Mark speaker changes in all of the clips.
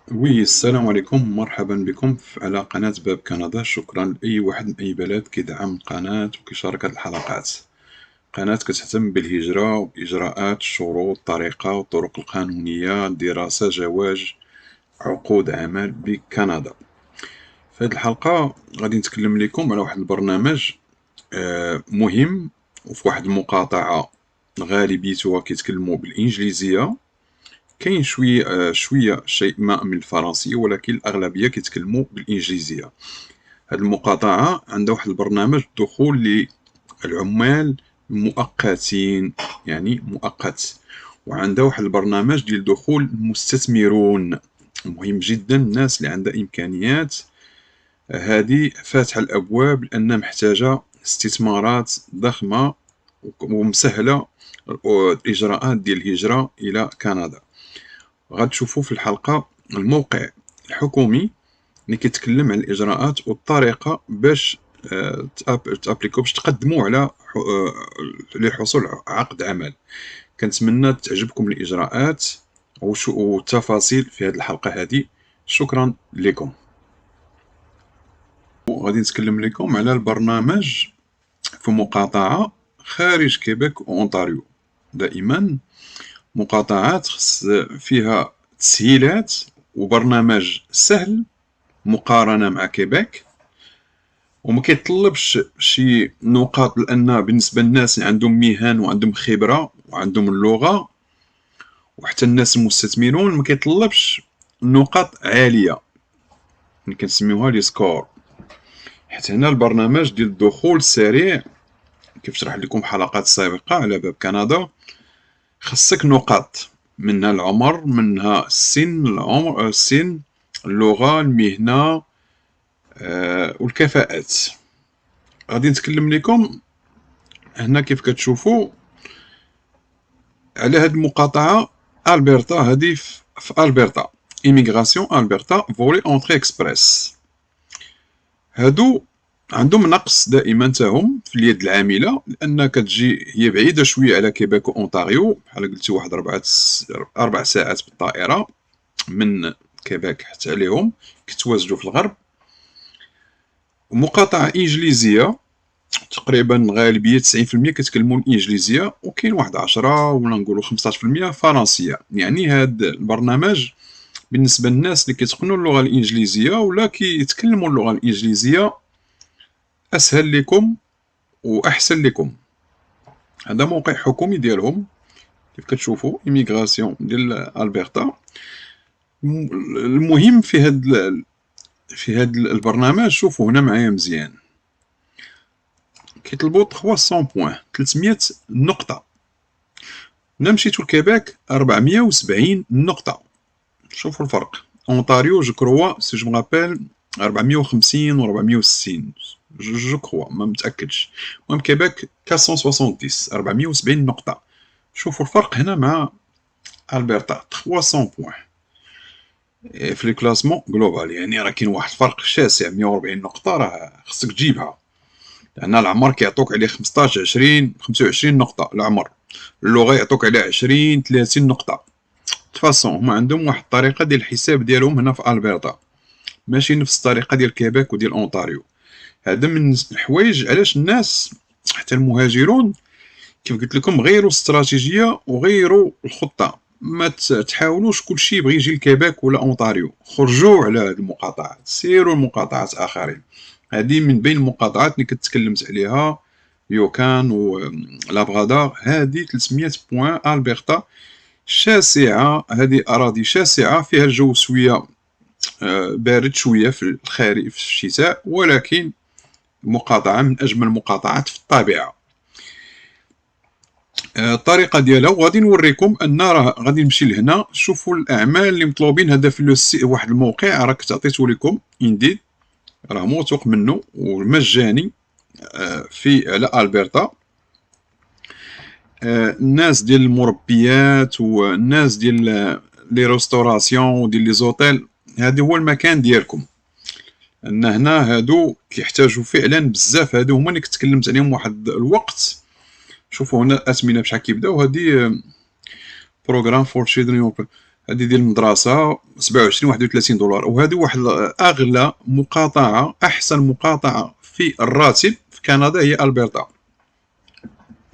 Speaker 1: السلام عليكم، مرحبا بكم على قناة باب كندا. شكرا لأي واحد من أي بلد كيدعم القناة وكيشارك هاد الحلقات. قناة كتهتم بالهجرة وإجراءات الشروط الطريقة والطرق القانونية، دراسة زواج، عقود عمل بكندا. في هاد الحلقة غادي نتكلم لكم على واحد البرنامج مهم، وفي واحد المقاطعة غالبيتها كيتكلموا بالإنجليزية. كاين شوية شيء ما من الفرنسية، ولكن الأغلبية كيتكلموا بالإنجليزية. هاد المقاطعة عندها واحد البرنامج دخول للعمال المؤقتين، يعني مؤقت، وعندها واحد البرنامج ديال دخول المستثمرون. مهم جدا الناس اللي عندها إمكانيات، هذه فاتحة الأبواب لأنها محتاجة استثمارات ضخمة ومسهلة الإجراءات ديال الهجرة إلى كندا. غتشوفوا في الحلقة الموقع الحكومي اللي كيتكلم عن الإجراءات والطريقة باش تابليكو، باش تقدموا على للحصول على عقد عمل. كنتمنى تعجبكم الإجراءات والتفاصيل في هذه الحلقة هذه. شكرا لكم. غادي نتكلم لكم على البرنامج في مقاطعة خارج كيبيك وأونتاريو. دائما مقاطعات خص فيها تسهيلات وبرنامج سهل مقارنة مع كيبيك، وما كيتطلبش شي نقاط، لأن بالنسبة للناس اللي عندهم مهن وعندهم خبرة وعندهم اللغة، وحتى الناس المستثمرون ما كيتطلبش نقاط عالية اللي كنسميوها لي سكور. حيت هنا البرنامج ديال الدخول السريع كيف شرح لكم حلقات سابقة على باب كندا، خصك نقاط، منها العمر، منها السن، اللغة، المهنة، والكفاءات. غادي نتكلم لكم هنا كيف كتشوفوا على هاد المقاطعة ألبرتا. هادي في ألبرتا، إيميغراسيون ألبرتا فولي أونتري إكسبريس. هادو عندهم نقص دائما تاهم في اليد العاملة، لأن كتجي هي بعيدة شوية على كيبيك وأونتاريو، بحال قلتو واحد 4 ساعات بالطائرة من كيبيك حتى عليهم، كيتواجدوا في الغرب. مقاطعة إنجليزية تقريبا الغالبية 90% كيتكلموا الإنجليزية، وكاين واحد 10 ولا نقولوا 15% فرنسية. يعني هاد البرنامج بالنسبة للناس اللي كيتقنوا اللغة الإنجليزية ولا كيتكلموا اللغة الإنجليزية أسهل لكم وأحسن لكم. هذا موقع حكومي ديالهم كيف كتشوفوا، إيميغراسيون ديال ألبرتا. المهم في هاد البرنامج، شوفوا هنا معايا مزيان، كيطلبوا 300 بوان، 300 نقطة. هنا مشيتو لكيبيك 470 نقطة. شوفوا الفرق. اونتاريو جو كروا سي جو مغابيل 450 و 460 جو كروا، ما متأكدش. المهم كيبيك 470 470 نقطة. شوفوا الفرق هنا مع ألبرتا 300 بوان في لي كلاسمون جلوبال. يعني راه كاين واحد الفرق شاسع، 140 نقطة راه خصك تجيبها، لأن العمر كيعطوك عليه 15 20 25 نقطة العمر، اللغة يعطوك عليه 20 30 نقطة. فاصون هما عندهم واحد الطريقة ديال الحساب ديالهم هنا في ألبرتا، ماشي نفس الطريقة ديال كيبيك وديال أونتاريو. هذا من الحوايج علاش الناس حتى المهاجرون كيف قلت لكم غيروا الاستراتيجية وغيروا الخطة. ما تحاولوش كلشي يبغي يجي لكيبيك ولا أونتاريو، خرجوا على هاد المقاطعات، سيروا لمقاطعات آخرين. هذه من بين المقاطعات اللي كنت تكلمت عليها، يوكان ولابغادار. هذه 300 بوان ألبرتا شاسعة، هذه أراضي شاسعة فيها الجو شوية بارد شوية في الخريف في الشتاء، ولكن مقاطعة من أجمل المقاطعات في الطبيعة. الطريقة ديالها وغادي نوريكم أن راه غادي نمشي لهنا. شوفوا الأعمال اللي مطلوبين. هذا في واحد الموقع راه كنت عطيتو لكم، إنديد، راه موثوق منه ومجاني في على ألبرتا. الناس ديال المربيات والناس ديال لي ريستوراسيون وديال لي زوطيل، هذا هو المكان ديالكم. ان هنا هادو كيحتاجوا فعلا بزاف، هادو هما اللي كنت تكلمت عليهم واحد الوقت. شوفوا هنا الأثمنة بشحال كيبداو. هادي بروغرام فور تشيلدرن. هادي ديال المدرسة 27 31 دولار، وهادي واحد أغلى مقاطعة، أحسن مقاطعة في الراتب في كندا هي ألبرتا.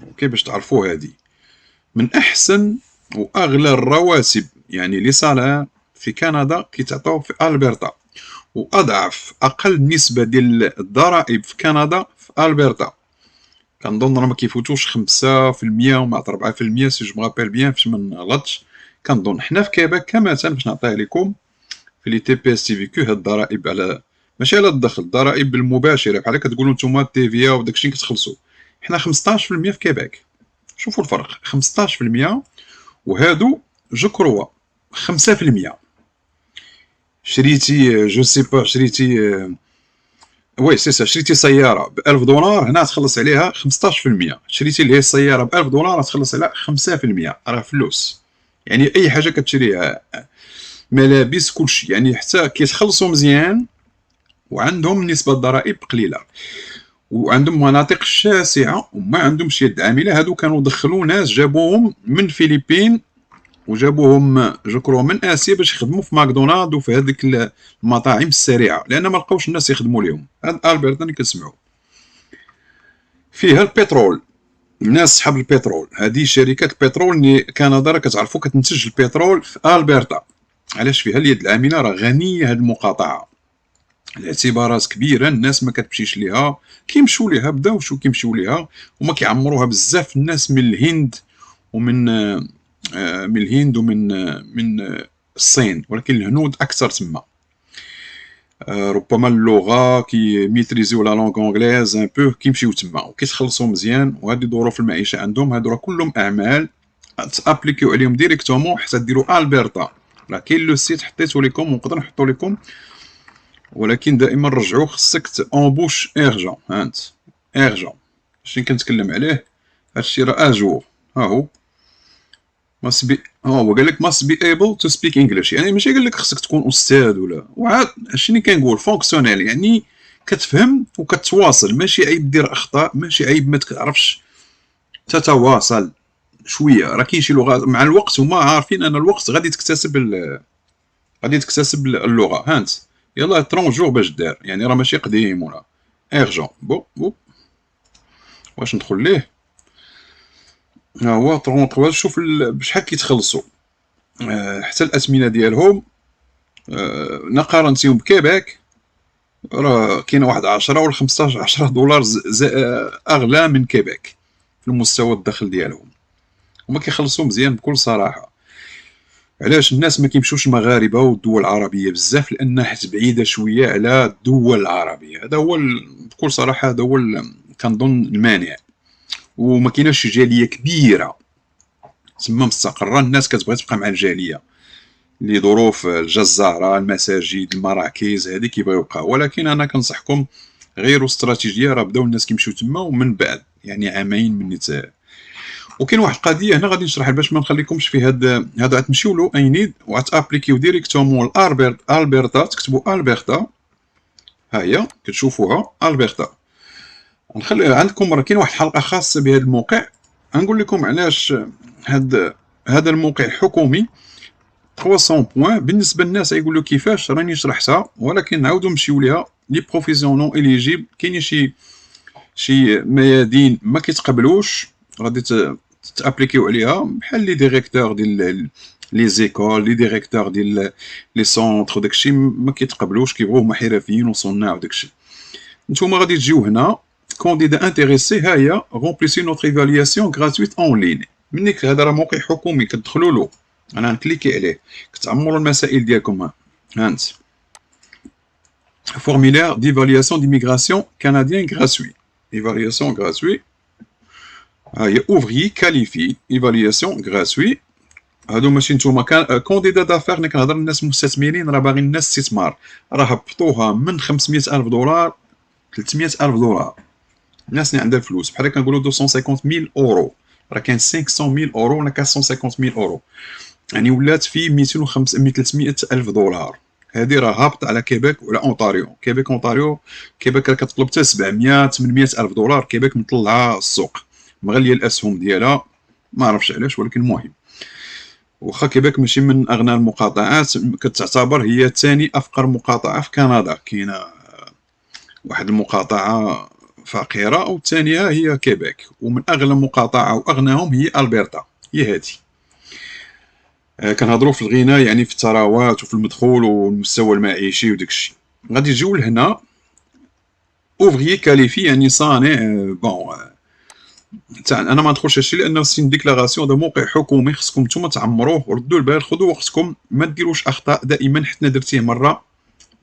Speaker 1: أوكي، باش تعرفوا هادي من أحسن وأغلى الرواتب، يعني لي سالير في كندا كيتعطاو في ألبرتا، وأضعف أقل نسبة ديال الضرائب في كندا في ألبرتا. كنظن راه مكيفوتوش 5% ومع 4% سي جو مغابيل بيان فاش منغلطش. كنظن حنا في كيباك كمثال باش نعطيه لكم في لي تي بي اس تي في كيو، هاد الضرائب على ماشي على الدخل، الضرائب المباشرة بحال كتقولوا نتوما تي في وداك الشيء كتخلصوا، حنا 15% في كيباك. شوفوا الفرق 15%، وهادو جو كروا 5%. شريتي جو سي با شريتي وي سي سا، شريتي سيارة ب1000 دولار هنا تخلص عليها 15%، شريتي اللي هي السيارة ب1000 دولار تخلص عليها 5%. راه فلوس، يعني أي حاجة كتشريها، ملابس كلشي، يعني حتى كيتخلصوا مزيان وعندهم نسبة ضرائب قليلة، وعندهم مناطق شاسعة وما عندهمش يد عاملة. هادو كانوا دخلوا ناس جابوهم من الفلبين وجابوهم جو كرو من اسيا باش يخدموا في ماكدونالد وفي هذيك المطاعم السريعه، لان ما لقاوش الناس يخدموا لهم. هاد البرتا اللي كنسمعوا فيها البترول، الناس صحاب البترول، هذه شركات البترول اللي كندا راه كتعرفوا كتنتج البترول في البرتا. علاش فيها اليد العامله؟ راه غنيه هاد المقاطعه، الاعتبارات كبيره، الناس ما كتمشيش ليها، كيمشوا ليها بداو شو كيمشوا ليها، وما كيعمروها بزاف الناس من الهند ومن من الهند ومن الصين، ولكن الهنود اكثر تما. ربما اللغه كي ميتريزيو لا لونغ اونغليز ان بو كيمشيو تما وكيتخلصوا مزيان، وهذه ظروف المعيشه عندهم. هادو راه كلهم اعمال تابليكيو عليهم ديريكتومون حتى ديروا البرتا. راه كاين لو سيت حطيتو لكم ونقدر نحطو لكم، ولكن دائما رجعوا خصك اونبوش ايرجون. هانت ايرجون شنو كنتكلم عليه؟ هادشي راه اجور، ها هو must be، هو قال لك must be able to speak English، يعني ماشي قال لك خصك تكون استاذ ولا، وعاد شنو كنقول فونكسيونيل، يعني كتفهم وكتواصل، ماشي عيب دير اخطاء، ماشي عيب ما تعرفش تتواصل شويه. راه كاين شي لغات مع الوقت هما عارفين ان الوقت غادي تكتسب اللغه. هانت يلا ترونجور باش دار، يعني راه ماشي قديم ولا ايرجون. بو واش ندخل ليه؟ ها هو 33. شوف بشحال كيتخلصوا حتى الاثمنه ديالهم نقارنتيهم بكيباك، راه كاينه واحد 10 ولا 15 $10 اغلى من كيباك في المستوى الدخل ديالهم، وما كيخلصوا مزيان بكل صراحه. علاش الناس ما كيمشوش المغاربه والدول العربيه بزاف؟ لان حيت بعيده شويه على الدول العربيه. هذا هو بكل صراحه، هذا هو كنظن المانع. وما كايناش شي جاليه كبيره تما مستقره، الناس كتبغي تبقى مع الجاليه لظروف الجزارة، المساجد، المراكز، هذه كيبغيو يبقاو. ولكن انا كنصحكم غيروا استراتيجيه، راه بداو الناس كيمشيو تما، ومن بعد يعني عامين من وكاين واحد القضيه هنا غادي نشرح باش ما نخليكمش في هذا تمشيو له اي نيد وتابليكيو ديريكتومون البرتا، تكتبوا البرتا، ها هي كتشوفوها البرتا. نخلي عندكم راه كاين واحد الحلقه خاصه بهذا الموقع، غنقول لكم علاش هذا الموقع حكومي 300 بوان. بالنسبه للناس يقولوا كيفاش، راني شرحتها، ولكن نعاودو نمشيو ليها. لي بروفيسيونون اليجيبل، كاينين شي ميادين ما كيتقبلوش، غادي تابليكيو عليها، بحال لي ديريكتور ديال لي زيكول، لي ديريكتور ديال لي سونطر وداكشي ما كيتقبلوش، كيبغيو هما حرفيين وصناع وداكشي. نتوما غادي تجيو هنا كونديدا انتريسي، ها هي رومبليسي نوتر ايفالياسيون غراتويت اون لين. منك هذا راه موقع حكومي كتدخلوا له، انا نكليكي عليه كتعمروا المسائل ديالكم. هانت formulaire d'évaluation d'immigration canadien gratuit, évaluation gratuit. ها هي ouvrier qualifié évaluation gratuit. هادو ماشي نتوما كونديدا دافير، انا كنهضر الناس مستثمرين راه باغيين الناس استثمار، راه هبطوها من 500,000 دولار 300,000 دولار. الناس اللي عندها فلوس بحال كنقولوا 250,000 اورو، راه كاين 500,000 اورو ولا 450,000 اورو، يعني ولات في 205 300,000 دولار. هذه راه هابط على كيباك وعلى اونتاريو. اونتاريو كيباك راه كتطلب حتى 700 800,000 دولار. كيباك مطلعه السوق، مغليه الاسهم ديالها، ما عرفتش علاش، ولكن المهم واخا كيباك ماشي من اغنى المقاطعات، كتعتبر هي ثاني افقر مقاطعه في كندا. كاينه واحد المقاطعه فقيره والثانيه هي كيباك، ومن اغلى مقاطعه واغناهم هي البرتا، هي هذه. كنهضروا في الغنى يعني في الثروات وفي المدخول والمستوى المعيشي وداك الشيء. غادي يجيو لهنا اوفغيي كاليفي، يعني صانع بون تاع. انا ما ندخلش هادشي لانه سي ديكلاراسيون دو موقع حكومي، خصكم نتوما تعمروه وردوا البال، خذوا وقتكم، ما ديروش اخطاء. دائما حنا درتيه مره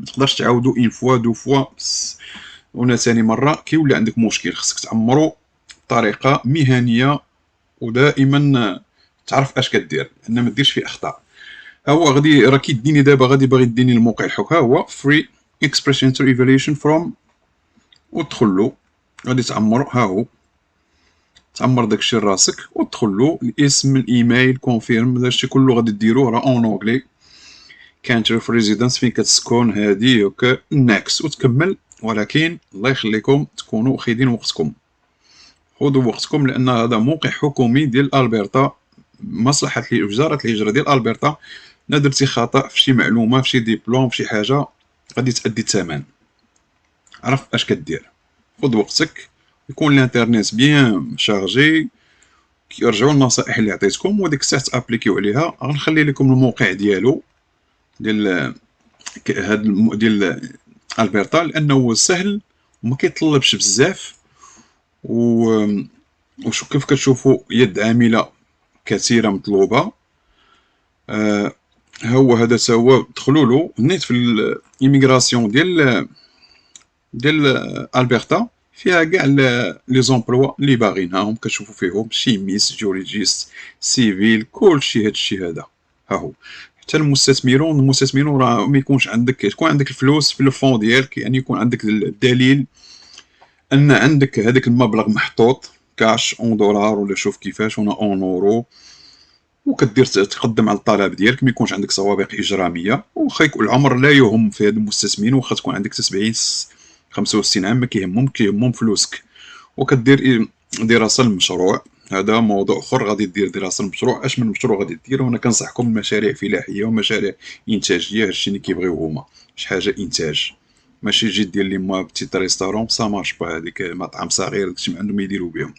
Speaker 1: ما تقدرش تعاودو اون فوا دو فوا ولا ثاني مره كيولي عندك مشكل. خصك تعمرو بطريقه مهنيه ودائما تعرف اش كدير، لان ما ديرش فيه اخطاء. ها هو غادي راه كيديني دابا، غادي باغي يديني الموقع الحك، ها هو فري اكسبريس انتر ايفاليوشن فروم، وتدخل له غادي تعمر. ها هو تعمر داكشي لراسك وتدخل له الاسم، الايميل، كونفيرم، داكشي كله غادي ديروه راه اون اونغلي. كانتري اوف ريزيدنس، فين كتسكن، هادي اوكي نيكس وتكمل. ولكن الله يخليكم تكونوا خايدين وقتكم، خذوا وقتكم، لان هذا موقع حكومي ديال البرتا، مصلحه وزاره الهجره ديال البرتا. لا درتي خطا في شي معلومه، في شي ديبلوم، في شي حاجه، غادي تأدي الثمن. عرف اش كدير، خذ وقتك، يكون الانترنت بيان شارجي، كيرجعوا النصائح اللي عطيتكم وديك الساعه تابليكيو عليها. غنخلي لكم الموقع ديالو ديال ديال البرتا، لانه سهل وما كيطلبش بزاف. وشو كيف كتشوفوا يد عامله كثيره مطلوبه. هو هذا هو دخلوا له نيت في الايميغراسيون ديال البرتا، فيها كاع لي زومبلوا اللي باغينهم، كتشوفوا فيهم شيميس، جيولوجيست، سيفيل، كلشي هادشي هذا. ها هو حتى المستثمرون راه ما يكونش عندك، تكون عندك الفلوس في الفون ديالك، يعني يكون عندك الدليل ان عندك هذاك المبلغ محطوط كاش اون دولار ولا شوف كيفاش، ولا اون اورو، وكدير تقدم على الطلب ديالك. ما يكونش عندك سوابق اجراميه، واخا يكون العمر لا يهم في هاد المستثمرين، واخا تكون عندك 70 65 عام ما كيهمهم فلوسك. وكدير دراسه للمشروع، هذا موضوع اخر. غادي دير دراسه للمشروع، اش من مشروع غادي دير. وانا كنصحكم المشاريع فلاحيه ومشاريع انتاجيه، هادشي اللي كيبغيو هما، شي حاجه انتاج، ماشي تجي دير لي ما بتيت ريستورون سا مارش با، هذيك مطعم صغير داكشي ما عندهم يديروا بهم.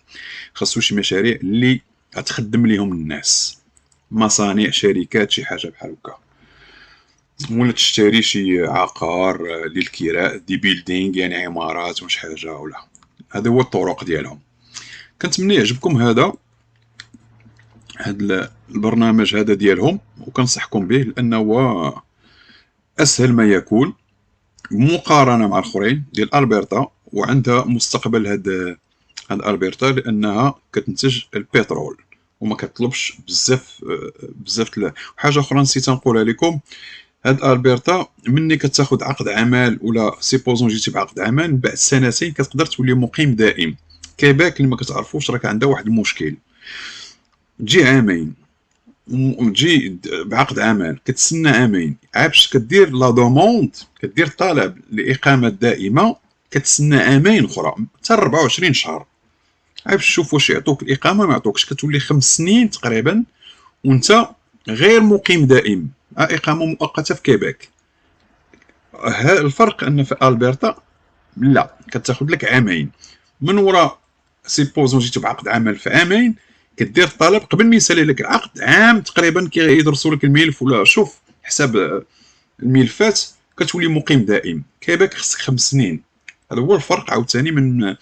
Speaker 1: خاصو شي مشاريع اللي غتخدم ليهم الناس، مصانع، شركات، شي حاجه بحال هكا. ولا تشتري شي عقار للكراء، دي بيلدينغ يعني عمارات ولا شي حاجه، ولا هذا هو الطرق ديالهم. كنتمنى يعجبكم هذا البرنامج هذا ديالهم، وكنصحكم به لانه اسهل ما يكون مقارنه مع الاخرين ديال البرتا. وعندها مستقبل هاد البرتا، لانها كتنتج البترول وما كتطلبش بزاف. حاجه اخرى نسيت نقولها لكم، هاد البرتا مني كتاخد عقد عمل، ولا سيبوزون جيتي بعقد عمل، من بعد سنتين كتقدر تولي مقيم دائم. كيباك اللي ما كتعرفوش راه عندها واحد المشكل، تجي عامين تجي بعقد عمل، كتسنى عامين، عابش كدير لا دوموند، كدير طلب لاقامه دائمه، كتسنى عامين اخرى حتى 24 شهر. عابش شوف واش يعطوك الاقامه ما يعطوكش، كتولي 5 سنين تقريبا وانت غير مقيم دائم، اقامه مؤقته في كيباك. الفرق ان في البرتا لا، كتاخد لك عامين. من وراء سيبوزون جيتو بعقد عمل في عامين، كدير الطلب قبل ما يسالي لك العقد عام تقريبا، كيدرسوا لك الملف ولا شوف حساب الملفات، كتولي مقيم دائم. كيباك خصك 5 سنين. هذا هو الفرق عاوتاني من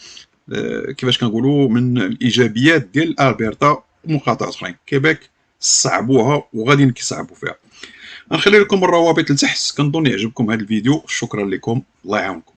Speaker 1: كيفاش كنقولوا من الايجابيات ديال البرتا ومقاطعات اخرين. كيباك صعبوها وغادي كيصعبوا فيها. غنخلي لكم الروابط لتحت، كنظن يعجبكم هذا الفيديو. شكرا لكم، الله يعاونكم.